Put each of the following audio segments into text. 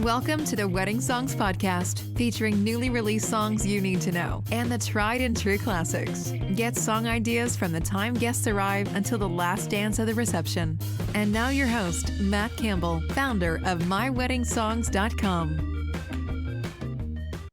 Welcome to the Wedding Songs Podcast, featuring newly released songs you need to know and the tried and true classics. Get song ideas from the time guests arrive until the last dance of the reception. And now your host, Matt Campbell, founder of MyWeddingSongs.com.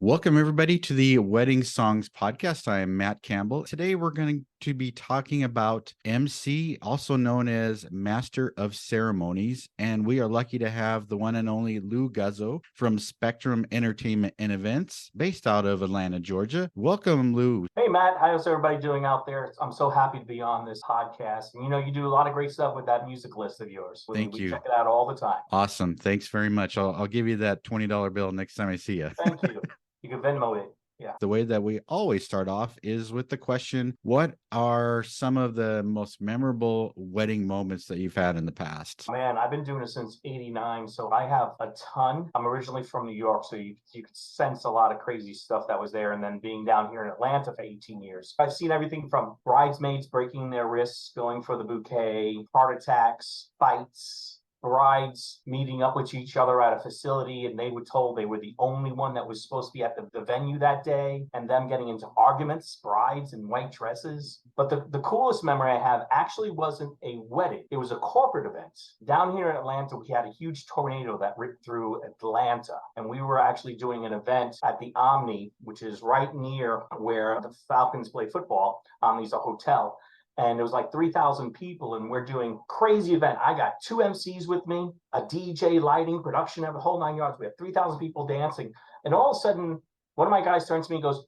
Welcome, everybody, to the Wedding Songs Podcast. I am Matt Campbell. Today, we're going to be talking about MC, also known as Master of Ceremonies. And we are lucky to have the one and only Lou Guzzo from Spectrum Entertainment and Events, based out of Atlanta, Georgia. Welcome, Lou. Hey, Matt. How's everybody doing out there? I'm so happy to be on this podcast. And, you do a lot of great stuff with that music list of yours. Thank you. We check it out all the time. Awesome. Thanks very much. I'll give you that $20 bill next time I see you. Thank you. You can Venmo it. Yeah. The way that we always start off is with the question, what are some of the most memorable wedding moments that you've had in the past? Man, I've been doing it since '89, so I have a ton. I'm originally from New York, so you could sense a lot of crazy stuff that was there. And then being down here in Atlanta for 18 years, I've seen everything from bridesmaids breaking their wrists, going for the bouquet, heart attacks, fights, brides meeting up with each other at a facility, and they were told they were the only one that was supposed to be at the venue that day, and them getting into arguments, brides in white dresses. But the coolest memory I have actually wasn't a wedding. It was a corporate event. Down here in Atlanta, we had a huge tornado that ripped through Atlanta, and we were actually doing an event at the Omni, which is right near where the Falcons play football. Omni's a hotel. And it was like 3,000 people, and we're doing crazy event. I got 2 MCs with me, a DJ, lighting, production, the whole 9 yards. We have 3,000 people dancing. And all of a sudden, one of my guys turns to me and goes,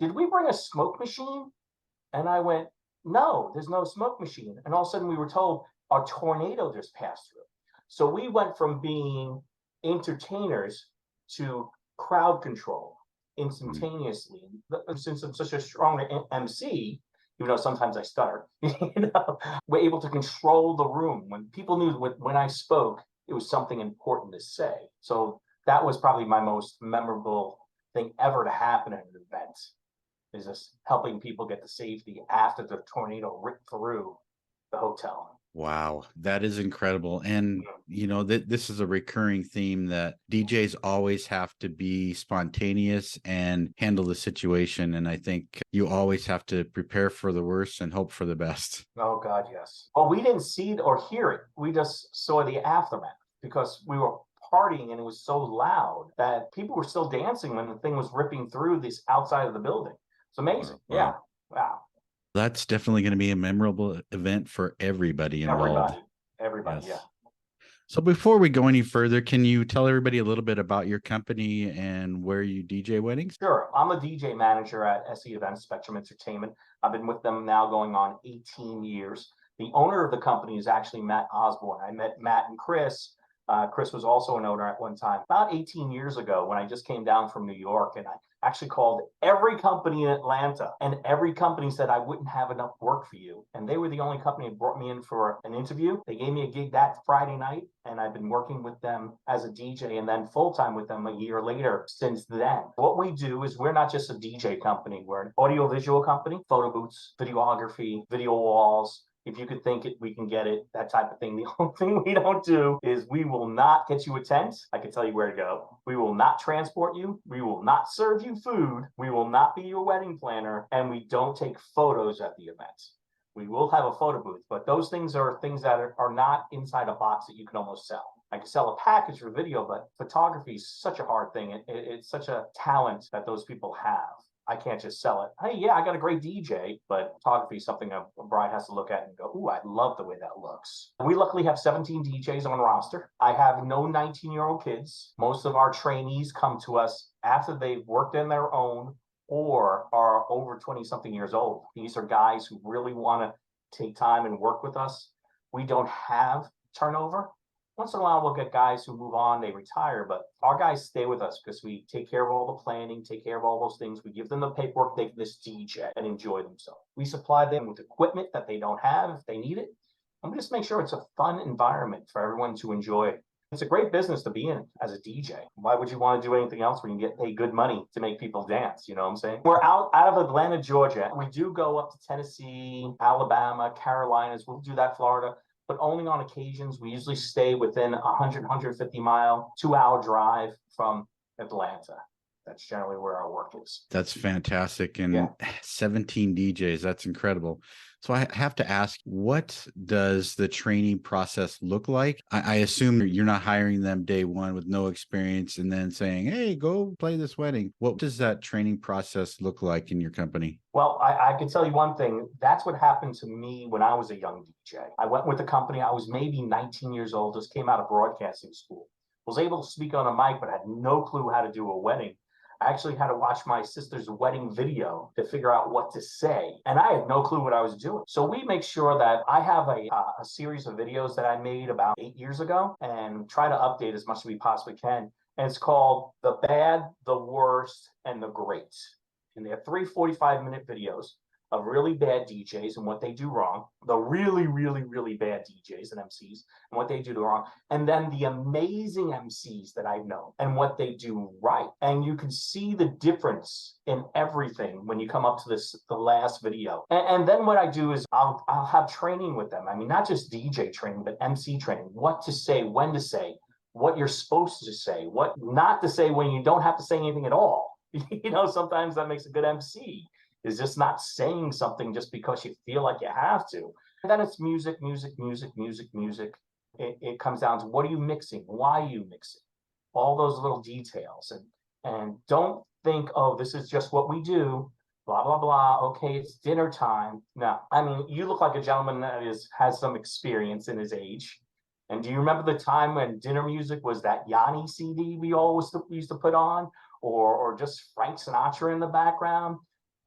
"Did we bring a smoke machine?" And I went, "No, there's no smoke machine." And all of a sudden we were told a tornado just passed through. So we went from being entertainers to crowd control instantaneously. Since I'm such a strong MC, even though sometimes I stutter, we're able to control the room. When people knew when I spoke, it was something important to say. So that was probably my most memorable thing ever to happen at an event, is just helping people get to safety after the tornado ripped through the hotel. Wow, that is incredible. And, this is a recurring theme that DJs always have to be spontaneous and handle the situation. And I think you always have to prepare for the worst and hope for the best. Oh, God, yes. Well, we didn't see it or hear it. We just saw the aftermath because we were partying and it was so loud that people were still dancing when the thing was ripping through this outside of the building. It's amazing. Wow. Yeah. Wow. That's definitely going to be a memorable event for everybody involved. Everybody, yes. Yeah. So before we go any further, can you tell everybody a little bit about your company and where you DJ weddings? Sure. I'm a DJ manager at SE Events, Spectrum Entertainment. I've been with them now going on 18 years. The owner of the company is actually Matt Osborne. I met Matt and Chris. Chris was also an owner at one time, about 18 years ago, when I just came down from New York, and I actually called every company in Atlanta, and every company said I wouldn't have enough work for you. And they were the only company that brought me in for an interview. They gave me a gig that Friday night, and I've been working with them as a DJ and then full-time with them a year later since then. What we do is we're not just a DJ company. We're an audio-visual company, photo booths, videography, video walls. If you could think it, we can get it, that type of thing. The only thing we don't do is we will not get you a tent. I can tell you where to go. We will not transport you. We will not serve you food. We will not be your wedding planner. And we don't take photos at the event. We will have a photo booth, but those things are things that are not inside a box that you can almost sell. I can sell a package for video, but photography is such a hard thing. It's such a talent that those people have. I can't just sell it. Hey, yeah, I got a great DJ, but photography is something a bride has to look at and go, "Ooh, I love the way that looks." We luckily have 17 DJs on roster. I have no 19-year-old kids. Most of our trainees come to us after they've worked in their own or are over 20-something years old. These are guys who really want to take time and work with us. We don't have turnover. Once in a while, we'll get guys who move on, they retire, but our guys stay with us because we take care of all the planning, take care of all those things. We give them the paperwork, they can just DJ and enjoy themselves. We supply them with equipment that they don't have if they need it. And we just make sure it's a fun environment for everyone to enjoy. It's a great business to be in as a DJ. Why would you want to do anything else when you get paid good money to make people dance? You know what I'm saying? We're out of Atlanta, Georgia. We do go up to Tennessee, Alabama, Carolinas. We'll do that, Florida. but only on occasions. We usually stay within 100, 150 mile, 2-hour drive from Atlanta. That's generally where our work is. That's fantastic. And Yeah. 17 DJs, that's incredible. So I have to ask, what does the training process look like? I assume you're not hiring them day one with no experience and then saying, hey, go play this wedding. What does that training process look like in your company? Well, I can tell you one thing. That's what happened to me when I was a young DJ. I went with the company. I was maybe 19 years old, just came out of broadcasting school. Was able to speak on a mic, but had no clue how to do a wedding. I actually had to watch my sister's wedding video to figure out what to say. And I had no clue what I was doing. So we make sure that I have a series of videos that I made about 8 years ago and try to update as much as we possibly can. And it's called The Bad, The Worst, and The Great. And they have 3 45-minute videos of really bad DJs and what they do wrong, the really, really, really bad DJs and MCs and what they do wrong, and then the amazing MCs that I know and what they do right. And you can see the difference in everything when you come up to the last video. And then what I do is I'll have training with them. I mean, not just DJ training, but MC training, what to say, when to say, what you're supposed to say, what not to say when you don't have to say anything at all. You know, sometimes that makes a good MC. Is just not saying something just because you feel like you have to. And then it's music, music, music, music, music. It comes down to what are you mixing? Why are you mixing? All those little details. And don't think, oh, this is just what we do, blah, blah, blah. Okay, it's dinner time. No, I mean, you look like a gentleman that has some experience in his age. And do you remember the time when dinner music was that Yanni CD we always used to put on? Or just Frank Sinatra in the background?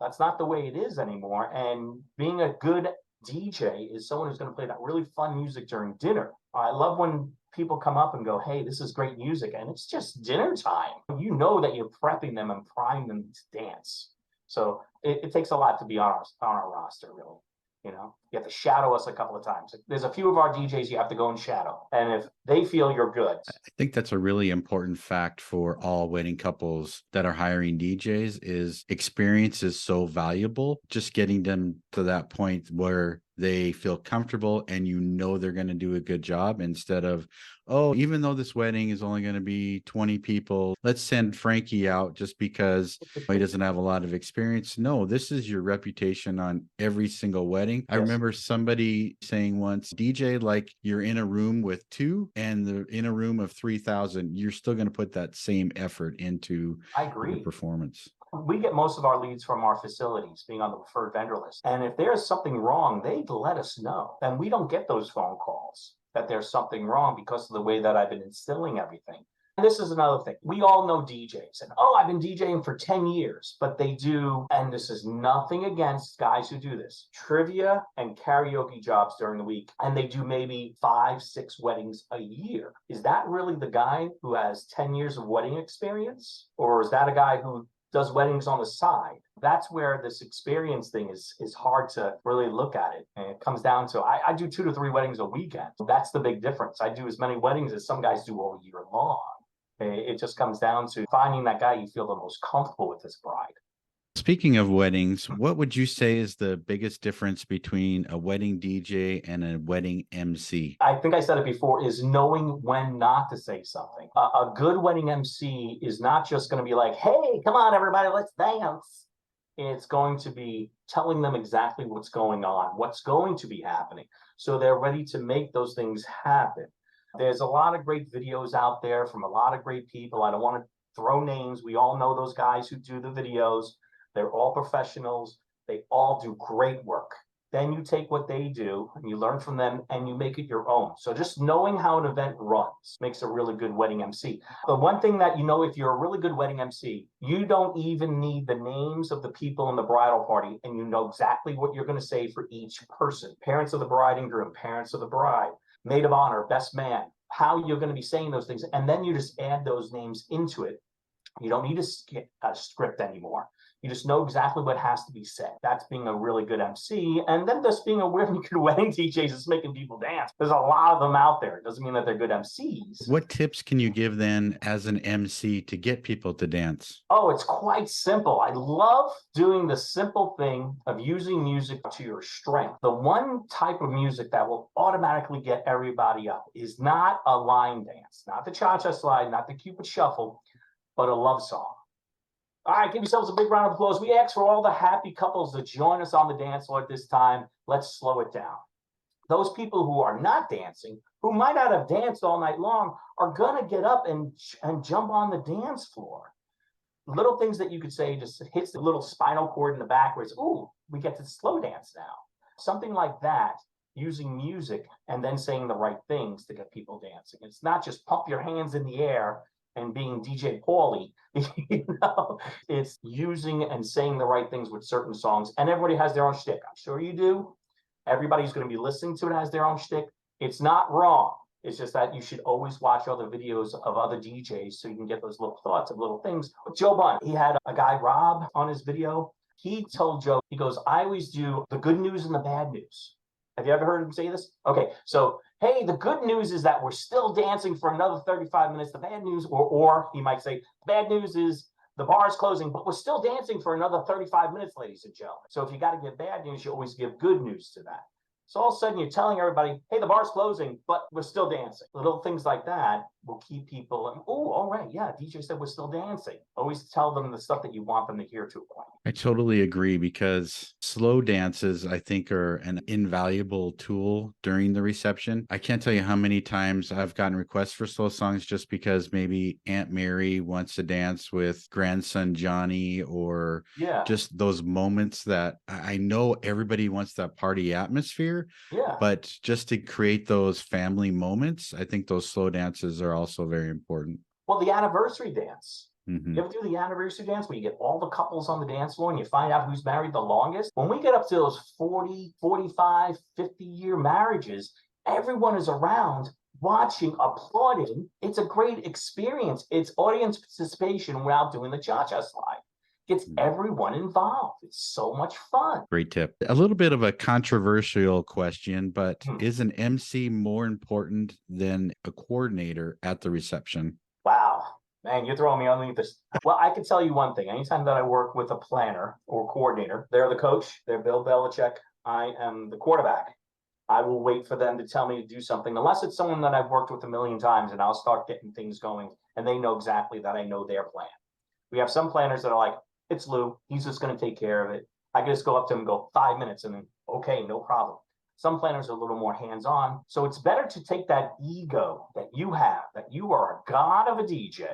That's not the way it is anymore. And being a good DJ is someone who's going to play that really fun music during dinner. I love when people come up and go, hey, this is great music. And it's just dinner time. You know that you're prepping them and priming them to dance. So it takes a lot to be on our roster, really. You know, you have to shadow us a couple of times. There's a few of our DJs you have to go and shadow. And if they feel you're good. I think that's a really important fact for all wedding couples that are hiring DJs is experience is so valuable. Just getting them to that point where they feel comfortable and you know they're going to do a good job instead of, oh, even though this wedding is only going to be 20 people, let's send Frankie out just because he doesn't have a lot of experience. No, this is your reputation on every single wedding. I remember somebody saying once, DJ, like you're in a room with 2 and they're in a room of 3,000, you're still going to put that same effort into your performance. We get most of our leads from our facilities being on the preferred vendor list. And if there's something wrong, they let us know. And we don't get those phone calls that there's something wrong because of the way that I've been instilling everything. And this is another thing. We all know DJs and, oh, I've been DJing for 10 years, but they do, and this is nothing against guys who do this, trivia and karaoke jobs during the week. And they do maybe 5, 6 weddings a year. Is that really the guy who has 10 years of wedding experience? Or is that a guy who does weddings on the side? That's where this experience thing is hard to really look at it. And it comes down to, I do 2 to 3 weddings a weekend. That's the big difference. I do as many weddings as some guys do all year long. It just comes down to finding that guy you feel the most comfortable with as bride. Speaking of weddings, what would you say is the biggest difference between a wedding DJ and a wedding MC? I think I said it before, is knowing when not to say something. A good wedding MC is not just going to be like, hey, come on, everybody, let's dance. It's going to be telling them exactly what's going on, what's going to be happening, so they're ready to make those things happen. There's a lot of great videos out there from a lot of great people. I don't want to throw names. We all know those guys who do the videos. They're all professionals. They all do great work. Then you take what they do and you learn from them and you make it your own. So just knowing how an event runs makes a really good wedding MC. The one thing that you know, if you're a really good wedding MC, you don't even need the names of the people in the bridal party, and you know exactly what you're going to say for each person. Parents of the bride and groom, parents of the bride, maid of honor, best man, how you're going to be saying those things. And then you just add those names into it. You don't need a script anymore. You just know exactly what has to be said. That's being a really good MC. And then just being a really good wedding DJs is making people dance. There's a lot of them out there. It doesn't mean that they're good MCs. What tips can you give then as an MC to get people to dance? Oh, it's quite simple. I love doing the simple thing of using music to your strength. The one type of music that will automatically get everybody up is not a line dance, not the cha-cha slide, not the Cupid shuffle, but a love song. All right, give yourselves a big round of applause. We ask for all the happy couples to join us on the dance floor at this time. Let's slow it down. Those people who are not dancing, who might not have danced all night long, are going to get up and jump on the dance floor. Little things that you could say just hits the little spinal cord in the back where it's, ooh, we get to slow dance now. Something like that, using music and then saying the right things to get people dancing. It's not just pump your hands in the air and being DJ Paulie, it's using and saying the right things with certain songs. And everybody has their own shtick. I'm sure you do. Everybody's going to be listening to it has their own shtick. It's not wrong. It's just that you should always watch other videos of other DJs so you can get those little thoughts of little things. Joe Bunn, he had a guy, Rob, on his video. He told Joe, he goes, I always do the good news and the bad news. Have you ever heard him say this? Okay, so, hey, the good news is that we're still dancing for another 35 minutes. The bad news, or he might say, the bad news is the bar is closing, but we're still dancing for another 35 minutes, ladies and gentlemen. So if you got to give bad news, you always give good news to that. So all of a sudden you're telling everybody, hey, the bar's closing, but we're still dancing. Little things like that will keep people, oh, all right, yeah, DJ said we're still dancing. Always tell them the stuff that you want them to hear to a point. I totally agree, because slow dances, I think, are an invaluable tool during the reception. I can't tell you how many times I've gotten requests for slow songs just because maybe Aunt Mary wants to dance with grandson Johnny, or just those moments that I know everybody wants that party atmosphere. Yeah. But just to create those family moments, I think those slow dances are also very important. Well, the anniversary dance. Mm-hmm. You ever do the anniversary dance where you get all the couples on the dance floor and you find out who's married the longest? When we get up to those 40, 45, 50-year marriages, everyone is around watching, applauding. It's a great experience. It's audience participation without doing the cha-cha slide. Gets everyone involved. It's so much fun. Great tip. A little bit of a controversial question, but is an MC more important than a coordinator at the reception? Wow. Man, you're throwing me underneath this. Well, I can tell you one thing. Anytime that I work with a planner or coordinator, they're the coach, they're Bill Belichick, I am the quarterback. I will wait for them to tell me to do something, unless it's someone that I've worked with a million times, and I'll start getting things going, and they know exactly that I know their plan. We have some planners that are like, it's Lou, he's just going to take care of it. I can just go up to him and go 5 minutes and then, okay, no problem. Some planners are a little more hands-on. So it's better to take that ego that you have, that you are a god of a DJ,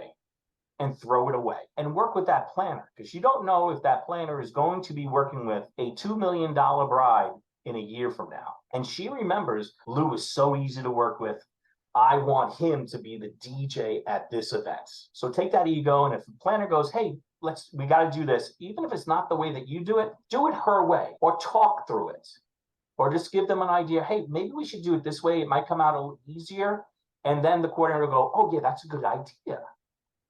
and throw it away and work with that planner, because you don't know if that planner is going to be working with a $2 million bride in a year from now. And she remembers, Lou is so easy to work with. I want him to be the DJ at this event. So take that ego, and if the planner goes, hey, we got to do this, even if it's not the way that you do it her way, or talk through it, or just give them an idea. Hey, maybe we should do it this way. It might come out a little easier. And then the coordinator will go, oh yeah, that's a good idea.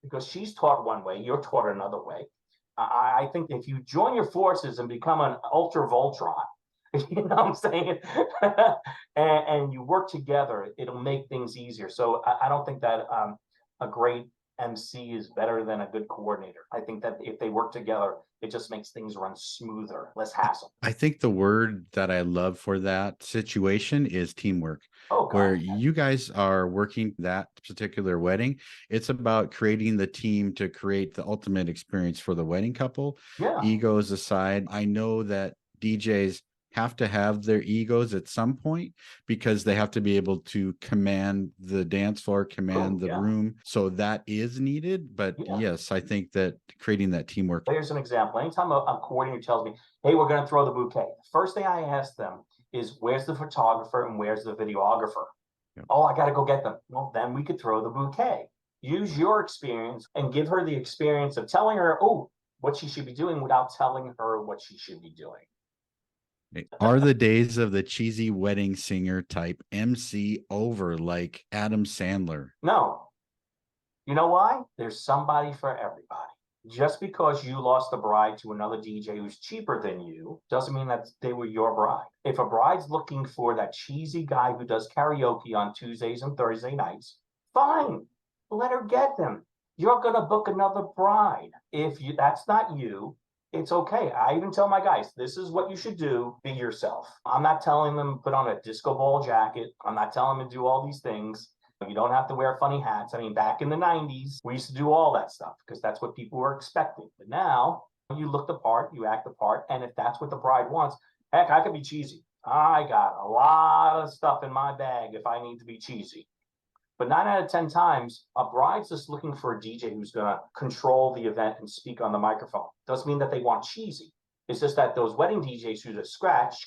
Because she's taught one way, you're taught another way. I think if you join your forces and become an ultra Voltron, you know what I'm saying? and you work together, it'll make things easier. So I don't think that a great MC is better than a good coordinator. I think that if they work together, it just makes things run smoother, less hassle. I think the word that I love for that situation is teamwork. Where you guys are working that particular wedding, it's about creating the team to create the ultimate experience for the wedding couple. Egos aside, I know that DJs have to have their egos at some point, because they have to be able to command the dance floor, command the room. So that is needed. But yes, I think that creating that teamwork. Here's an example. Anytime a coordinator tells me, hey, we're going to throw the bouquet, first thing I ask them is, where's the photographer and where's the videographer? Oh, I got to go get them. Well, then we could throw the bouquet. Use your experience and give her the experience of telling her, oh, what she should be doing, without telling her what she should be doing. Are the days of the cheesy wedding singer type MC over, like Adam Sandler? No. You know why? There's somebody for everybody. Just because you lost the bride to another DJ who's cheaper than you doesn't mean that they were your bride. If a bride's looking for that cheesy guy who does karaoke on Tuesdays and Thursday nights, fine, let her get them. You're going to book another bride. If that's not you, it's okay. I even tell my guys, this is what you should do. Be yourself. I'm not telling them put on a disco ball jacket. I'm not telling them to do all these things. You don't have to wear funny hats. I mean, back in the 90s, we used to do all that stuff because that's what people were expecting. But now you look the part, you act the part. And if that's what the bride wants, heck, I could be cheesy. I got a lot of stuff in my bag if I need to be cheesy. But 9 out of 10 times, a bride's just looking for a DJ who's going to control the event and speak on the microphone. Doesn't mean that they want cheesy. It's just that those wedding DJs who just scratch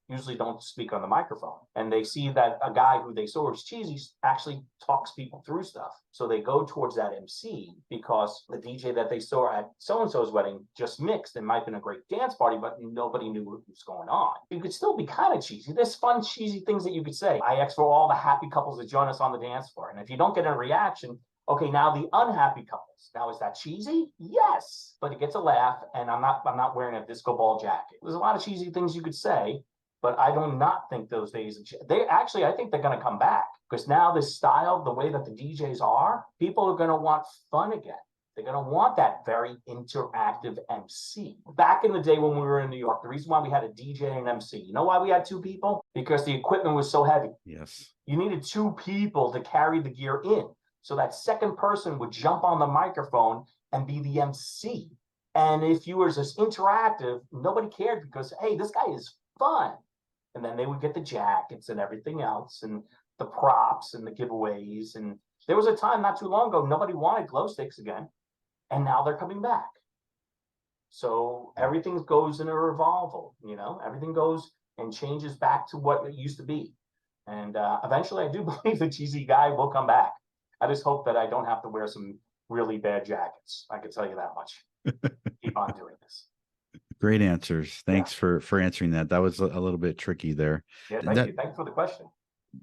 usually don't speak on the microphone. And they see that a guy who they saw was cheesy actually talks people through stuff. So they go towards that MC because the DJ that they saw at so-and-so's wedding just mixed. It might have been a great dance party, but nobody knew what was going on. You could still be kind of cheesy. There's fun, cheesy things that you could say. I ask for all the happy couples to join us on the dance floor. And if you don't get a reaction, okay, now the unhappy couples. Now, is that cheesy? Yes, but it gets a laugh, and I'm not wearing a disco ball jacket. There's a lot of cheesy things you could say, but I do not think those days, I think they're going to come back because now this style, the way that the DJs are, people are going to want fun again. They're going to want that very interactive MC. Back in the day when we were in New York, the reason why we had a DJ and an MC, you know why we had 2 people? Because the equipment was so heavy. Yes. You needed 2 people to carry the gear in. So that second person would jump on the microphone and be the MC. And if you were just interactive, nobody cared because, hey, this guy is fun. And then they would get the jackets and everything else and the props and the giveaways. And there was a time not too long ago, nobody wanted glow sticks again. And now they're coming back. So everything goes in a revolve, everything goes and changes back to what it used to be. And eventually I do believe the cheesy guy will come back. I just hope that I don't have to wear some really bad jackets. I can tell you that much. Keep on doing this. Great answers. Thanks for answering that. That was a little bit tricky there. Yeah, thank you. Thanks for the question.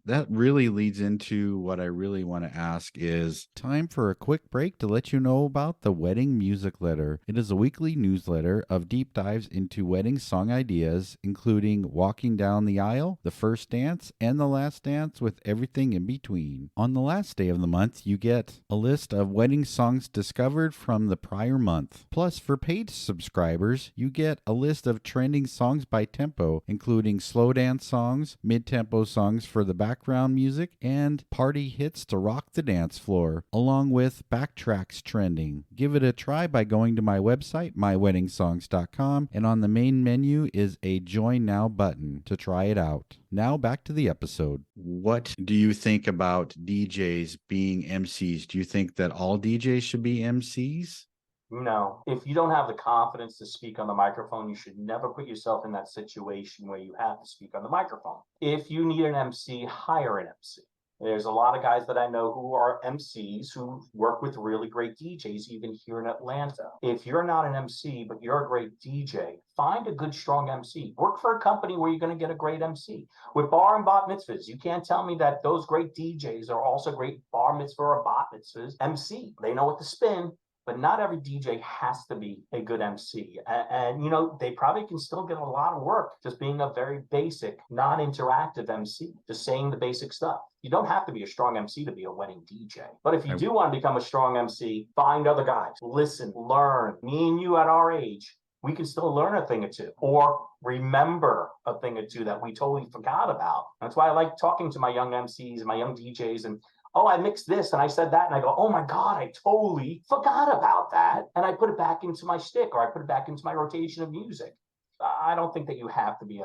That really leads into what I really want to ask is time for a quick break to let you know about the Wedding Music Letter. It is a weekly newsletter of deep dives into wedding song ideas, including Walking Down the Aisle, The First Dance, and The Last Dance with everything in between. On the last day of the month, you get a list of wedding songs discovered from the prior month. Plus, for paid subscribers, you get a list of trending songs by tempo, including slow dance songs, mid-tempo songs for the background music, and party hits to rock the dance floor, along with backtracks trending. Give it a try by going to my website, myweddingsongs.com, and on the main menu is a Join Now button to try it out. Now back to the episode. What do you think about DJs being MCs? Do you think that all DJs should be MCs? No, if you don't have the confidence to speak on the microphone, you should never put yourself in that situation where you have to speak on the microphone. If you need an MC, hire an MC. There's a lot of guys that I know who are MCs who work with really great DJs, even here in Atlanta. If you're not an MC, but you're a great DJ, find a good, strong MC. Work for a company where you're going to get a great MC. With bar and bat mitzvahs, you can't tell me that those great DJs are also great bar mitzvah or bat mitzvahs MC. They know what to spin. But not every DJ has to be a good MC. And they probably can still get a lot of work just being a very basic, non-interactive MC, just saying the basic stuff. You don't have to be a strong MC to be a wedding DJ. But if you do want to become a strong MC, find other guys, listen, learn. Me and you at our age, we can still learn a thing or two or remember a thing or two that we totally forgot about. That's why I like talking to my young MCs, my young DJs, and oh, I mixed this and I said that, and I go, oh my God, I totally forgot about that. And I put it back into my shtick, or I put it back into my rotation of music. I don't think that you have to be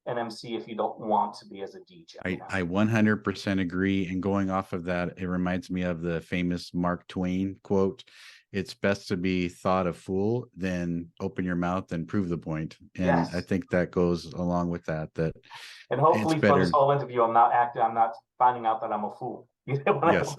an MC if you don't want to be as a DJ. I 100% agree. And going off of that, it reminds me of the famous Mark Twain quote, "It's best to be thought a fool than open your mouth and prove the point." And yes. I think that goes along with that. And hopefully for this whole interview, I'm not finding out that I'm a fool. Yes.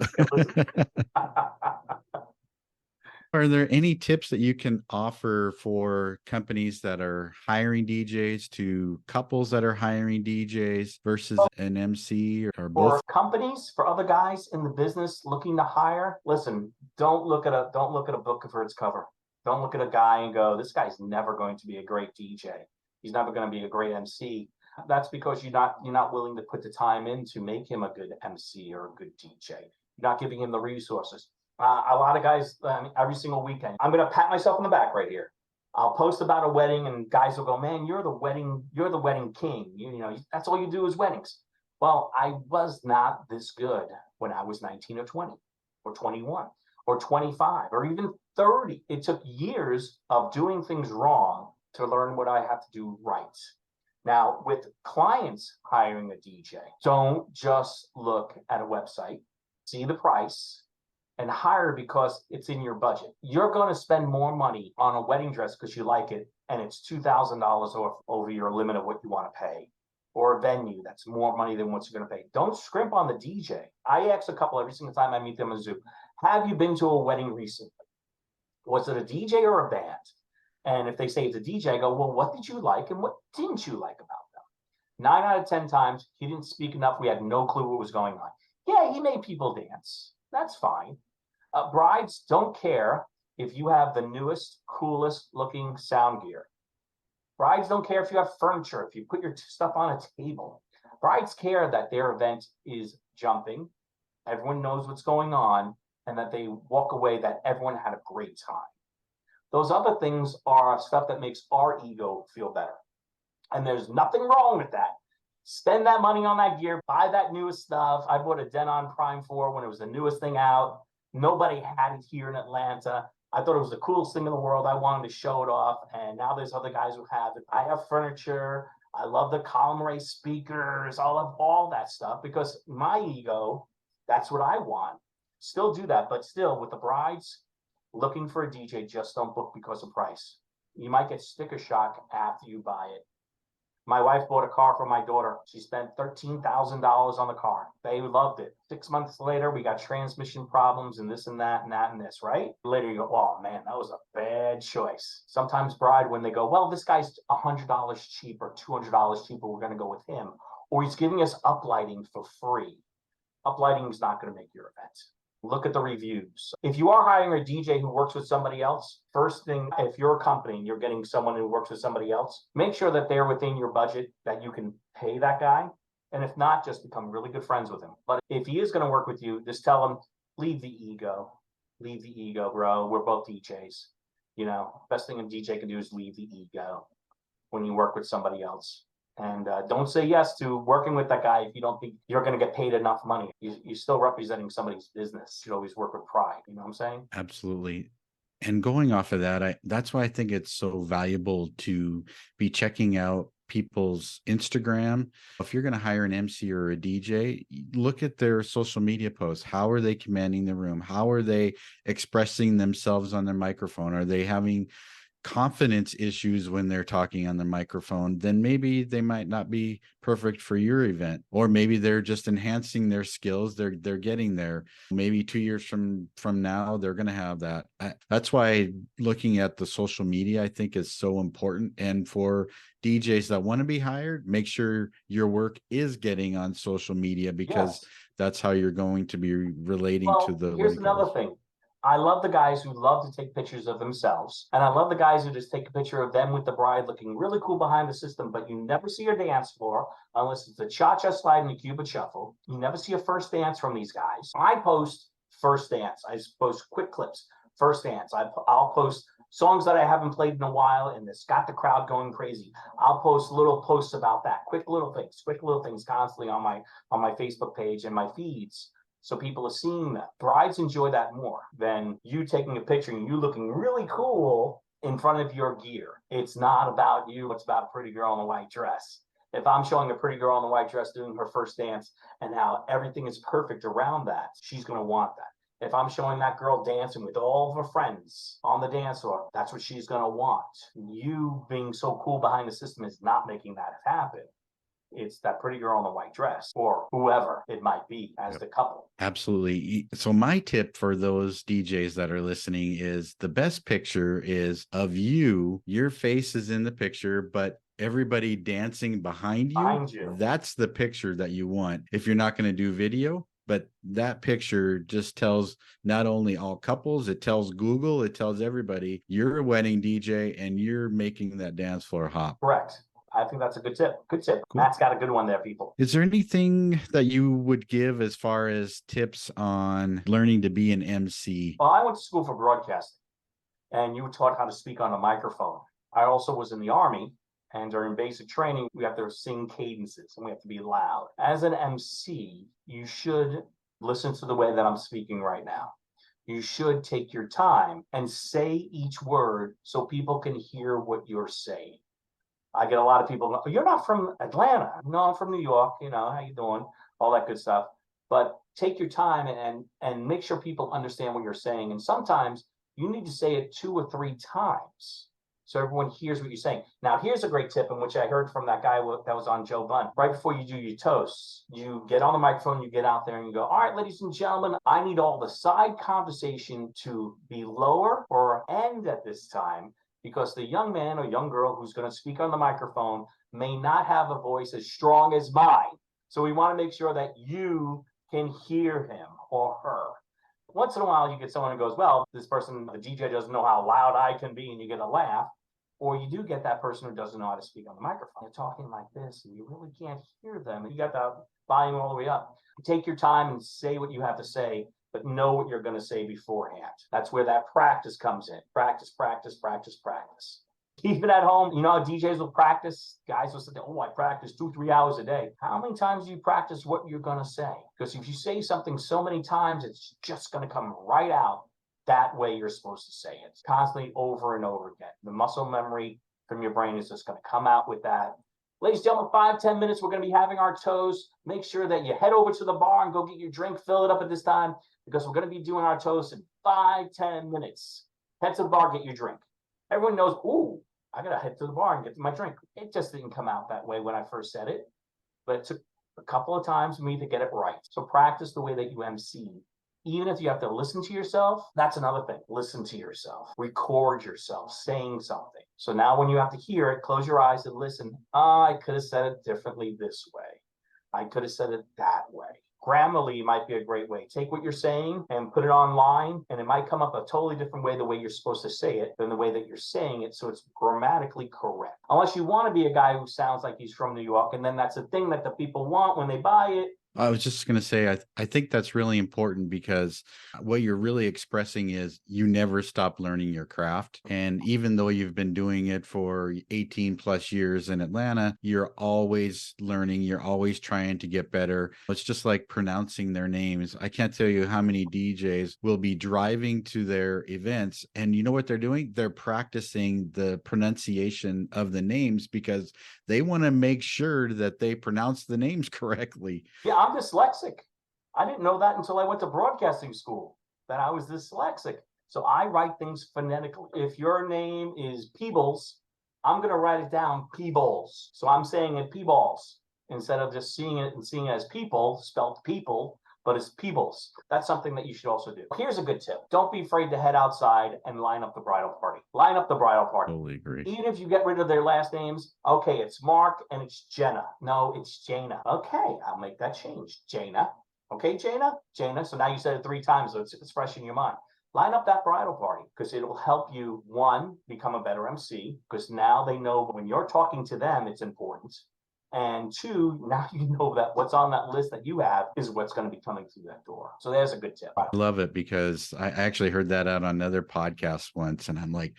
Are there any tips that you can offer for companies that are hiring DJs to couples that are hiring DJs versus an MC or both? For companies, for other guys in the business looking to hire, listen, don't look at a book for its cover. Don't look at a guy and go, this guy's never going to be a great DJ. He's never going to be a great MC. That's because you're not willing to put the time in to make him a good MC or a good DJ. You're not giving him the resources. A lot of guys, every single weekend, I'm going to pat myself on the back right here. I'll post about a wedding and guys will go, man, you're the wedding king. You know, that's all you do is weddings. Well, I was not this good when I was 19 or 20 or 21 or 25 or even 30. It took years of doing things wrong to learn what I have to do right. Now, with clients hiring a DJ, don't just look at a website, see the price, and hire because it's in your budget. You're going to spend more money on a wedding dress because you like it, and it's $2,000 over your limit of what you want to pay, or a venue that's more money than what you're going to pay. Don't scrimp on the DJ. I ask a couple every single time I meet them on Zoom, have you been to a wedding recently? Was it a DJ or a band? And if they say it's a DJ, I go, well, what did you like and what didn't you like about them? 9 out of 10 times, he didn't speak enough. We had no clue what was going on. Yeah, he made people dance. That's fine. Brides don't care if you have the newest, coolest looking sound gear. Brides don't care if you have furniture, if you put your stuff on a table. Brides care that their event is jumping, everyone knows what's going on, and that they walk away that everyone had a great time. Those other things are stuff that makes our ego feel better. And there's nothing wrong with that. Spend that money on that gear, buy that newest stuff. I bought a Denon Prime 4 when it was the newest thing out. Nobody had it here in Atlanta. I thought it was the coolest thing in the world. I wanted to show it off. And now there's other guys who have it. I have furniture. I love the column array speakers. I love all that stuff because my ego, that's what I want. Still do that. But still, with the brides, looking for a DJ, just don't book because of price. You might get sticker shock after you buy it. My wife bought a car for my daughter. She spent $13,000 on the car. They loved it. 6 months later, we got transmission problems and this and that and that and this, right? Later you go, oh man, that was a bad choice. Sometimes bride, when they go, well, this guy's $100 cheaper, $200 cheaper, we're going to go with him. Or he's giving us uplighting for free. Uplighting is not going to make your event. Look at the reviews. If you are hiring a DJ who works with somebody else, first thing, if you're a company and you're getting someone who works with somebody else, make sure that they're within your budget, that you can pay that guy. And if not, just become really good friends with him. But if he is going to work with you, just tell him, leave the ego. Leave the ego, bro. We're both DJs. You know, best thing a DJ can do is leave the ego when you work with somebody else. And don't say yes to working with that guy if you don't think you're going to get paid enough money. You're still representing somebody's business. You should always work with pride. You know what I'm saying? Absolutely. And going off of that, that's why I think it's so valuable to be checking out people's Instagram. If you're going to hire an MC or a DJ, look at their social media posts. How are they commanding the room? How are they expressing themselves on their microphone? Are they having confidence issues when they're talking on the microphone? Then maybe they might not be perfect for your event, or maybe they're just enhancing their skills. They're getting there. Maybe 2 years from now, they're going to have that. That's why looking at the social media, I think, is so important. And for DJs that want to be hired, make sure your work is getting on social media, because that's how you're going to be relating to the. Here's another thing. I love the guys who love to take pictures of themselves. And I love the guys who just take a picture of them with the bride looking really cool behind the system, but you never see her dance floor unless it's a cha-cha slide and a Cuban shuffle. You never see a first dance from these guys. I post first dance. I post quick clips, first dance. I'll post songs that I haven't played in a while and it's got the crowd going crazy. I'll post little posts about that, quick little things constantly on my Facebook page and my feeds. So people are seeing that. Brides enjoy that more than you taking a picture and you looking really cool in front of your gear. It's not about you. It's about a pretty girl in a white dress. If I'm showing a pretty girl in a white dress doing her first dance and how everything is perfect around that, she's going to want that. If I'm showing that girl dancing with all of her friends on the dance floor, that's what she's going to want. You being so cool behind the system is not making that happen. It's that pretty girl in the white dress or whoever it might be as the couple. Absolutely. So my tip for those DJs that are listening is the best picture is of you. Your face is in the picture, but everybody dancing behind you. That's the picture that you want. If you're not going to do video, but that picture just tells not only all couples, it tells Google, it tells everybody you're a wedding DJ and you're making that dance floor hop. Correct. I think that's a good tip. Good tip. Cool. Matt's got a good one there, people. Is there anything that you would give as far as tips on learning to be an MC? Well, I went to school for broadcasting, and you were taught how to speak on a microphone. I also was in the Army, and during basic training, we have to sing cadences, and we have to be loud. As an MC, you should listen to the way that I'm speaking right now. You should take your time and say each word so people can hear what you're saying. I get a lot of people, you're not from Atlanta. No, I'm from New York. How you doing? All that good stuff. But take your time and make sure people understand what you're saying. And sometimes you need to say it 2 or 3 times so everyone hears what you're saying. Now, here's a great tip, in which I heard from that guy that was on Joe Bunn. Right before you do your toasts, you get on the microphone, you get out there and you go, all right, ladies and gentlemen, I need all the side conversation to be lower or end at this time, because the young man or young girl who's going to speak on the microphone may not have a voice as strong as mine. So we want to make sure that you can hear him or her. Once in a while, you get someone who goes, well, this person, the DJ, doesn't know how loud I can be, and you get a laugh. Or you do get that person who doesn't know how to speak on the microphone. They're talking like this, and you really can't hear them. And you got the volume all the way up. Take your time and say what you have to say, but know what you're going to say beforehand. That's where that practice comes in. Practice, practice, practice, practice. Even at home, DJs will practice. Guys will say, I practice 2-3 hours a day. How many times do you practice what you're going to say? Because if you say something so many times, it's just going to come right out that way you're supposed to say it. Constantly over and over again. The muscle memory from your brain is just going to come out with that. Ladies and gentlemen, 5-10 minutes, we're going to be having our toast. Make sure that you head over to the bar and go get your drink, fill it up at this time, because we're going to be doing our toast in 5-10 minutes. Head to the bar, get your drink. Everyone knows, ooh, I got to head to the bar and get my drink. It just didn't come out that way when I first said it, but it took a couple of times for me to get it right. So practice the way that you MC. Even if you have to listen to yourself, that's another thing. Listen to yourself. Record yourself saying something. So now when you have to hear it, close your eyes and listen. I could have said it differently this way. I could have said it that way. Grammarly might be a great way. Take what you're saying and put it online, and it might come up a totally different way, the way you're supposed to say it, than the way that you're saying it, so it's grammatically correct. Unless you want to be a guy who sounds like he's from New York, and then that's the thing that the people want when they buy it. I was just going to say, I think that's really important, because what you're really expressing is you never stop learning your craft. And even though you've been doing it for 18 plus years in Atlanta, you're always learning. You're always trying to get better. It's just like pronouncing their names. I can't tell you how many DJs will be driving to their events, and you know what they're doing? They're practicing the pronunciation of the names, because they want to make sure that they pronounce the names correctly. Yeah, I'm dyslexic. I didn't know that until I went to broadcasting school, that I was dyslexic. So I write things phonetically. If your name is Peebles, I'm going to write it down Peebles. So I'm saying it Peebles instead of just seeing it as people, spelled people, but it's Peebles. That's something that you should also do. Here's a good tip. Don't be afraid to head outside and line up the bridal party. Line up the bridal party. Totally agree. Even if you get rid of their last names, okay, it's Mark and it's Jenna. No, it's Jana. Okay, I'll make that change. Jana. Okay, Jana? Jana. So now you said it 3 times, so it's fresh in your mind. Line up that bridal party, because it will help you, 1, become a better MC, because now they know when you're talking to them, it's important. And 2, now you know that what's on that list that you have is what's going to be coming through that door. So there's a good tip. I love it, because I actually heard that out on another podcast once, and I'm like,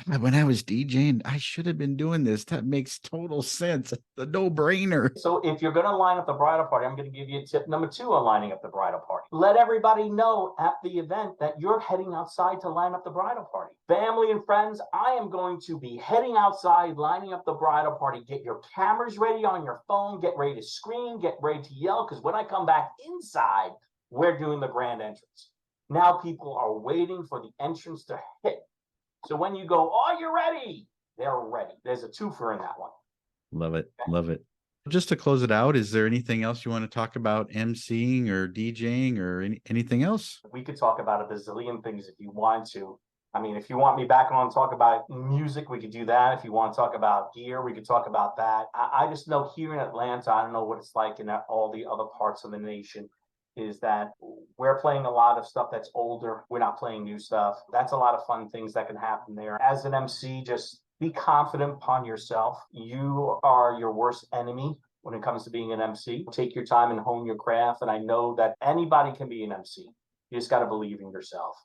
God, when I was DJing, I should have been doing this. That makes total sense. The no-brainer. So if you're going to line up the bridal party, I'm going to give you tip number 2 on lining up the bridal party. Let everybody know at the event that you're heading outside to line up the bridal party. Family and friends, I am going to be heading outside, lining up the bridal party. Get your cameras ready on your phone. Get ready to scream. Get ready to yell, because when I come back inside, we're doing the grand entrance. Now people are waiting for the entrance to hit. So when you go, oh, you're ready, they're ready. There's a twofer in that one. Love it. Love it. Just to close it out, is there anything else you want to talk about MCing or DJing or anything else? We could talk about a bazillion things if you want to. I mean, if you want me back on to talk about music, we could do that. If you want to talk about gear, we could talk about that. I just know here in Atlanta, I don't know what it's like in all the other parts of the nation. is that we're playing a lot of stuff that's older. We're not playing new stuff. That's a lot of fun things that can happen there. As an MC, just be confident upon yourself. You are your worst enemy when it comes to being an MC. Take your time and hone your craft. And I know that anybody can be an MC. You just got to believe in yourself.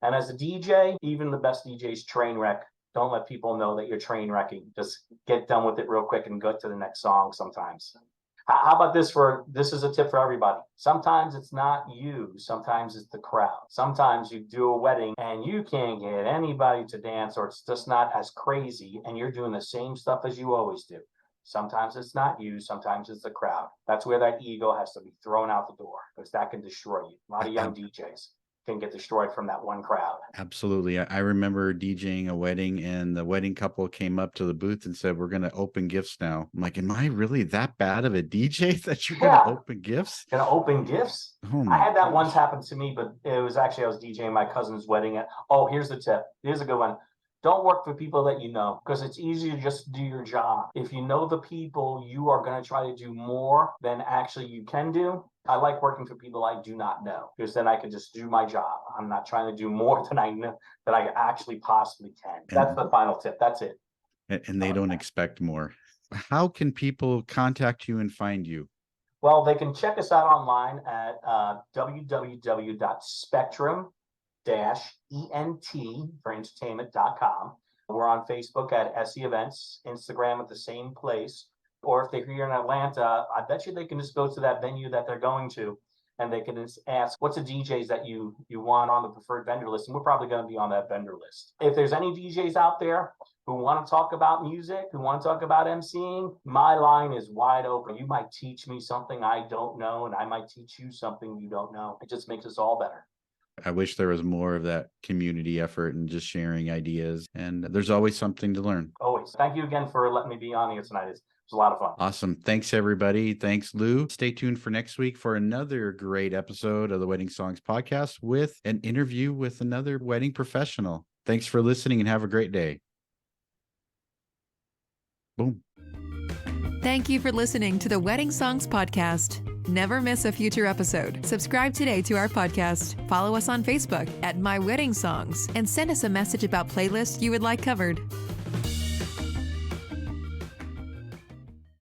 And as a DJ, even the best DJs train wreck. Don't let people know that you're train wrecking. Just get done with it real quick and go to the next song sometimes. How about this this is a tip for everybody. Sometimes it's not you. Sometimes it's the crowd. Sometimes you do a wedding and you can't get anybody to dance, or it's just not as crazy and you're doing the same stuff as you always do. Sometimes it's not you. Sometimes it's the crowd. That's where that ego has to be thrown out the door, because that can destroy you. A lot of young DJs can get destroyed from that one crowd. Absolutely. I remember DJing a wedding, and the wedding couple came up to the booth and said, "We're going to open gifts now." I'm like, am I really that bad of a DJ that you're going to open gifts? Going to open gifts? Oh I had that once happen to me, but it was actually, I was DJing my cousin's wedding. Here's the tip. Here's a good one. Don't work for people that you know, because it's easier to just do your job. If you know the people, you are going to try to do more than actually you can do. I like working for people I do not know, because then I can just do my job. I'm not trying to do more than I know that I actually possibly can. That's the final tip. That's it. And they don't expect more. How can people contact you and find you? Well, they can check us out online at www.spectrum-ent for entertainment.com. We're on Facebook at SE Events, Instagram at the same place. Or if they're here in Atlanta, I bet you they can just go to that venue that they're going to, and they can just ask, what's the DJs that you want on the preferred vendor list? And we're probably going to be on that vendor list. If there's any DJs out there who want to talk about music, who want to talk about MCing, my line is wide open. You might teach me something I don't know, and I might teach you something you don't know. It just makes us all better. I wish there was more of that community effort and just sharing ideas. And there's always something to learn. Always. Thank you again for letting me be on here tonight. It's a lot of fun. Awesome. Thanks, everybody. Thanks, Lou. Stay tuned for next week for another great episode of the Wedding Songs Podcast with an interview with another wedding professional. Thanks for listening and have a great day. Boom. Thank you for listening to the Wedding Songs Podcast. Never miss a future episode. Subscribe today to our podcast. Follow us on Facebook at My Wedding Songs and send us a message about playlists you would like covered.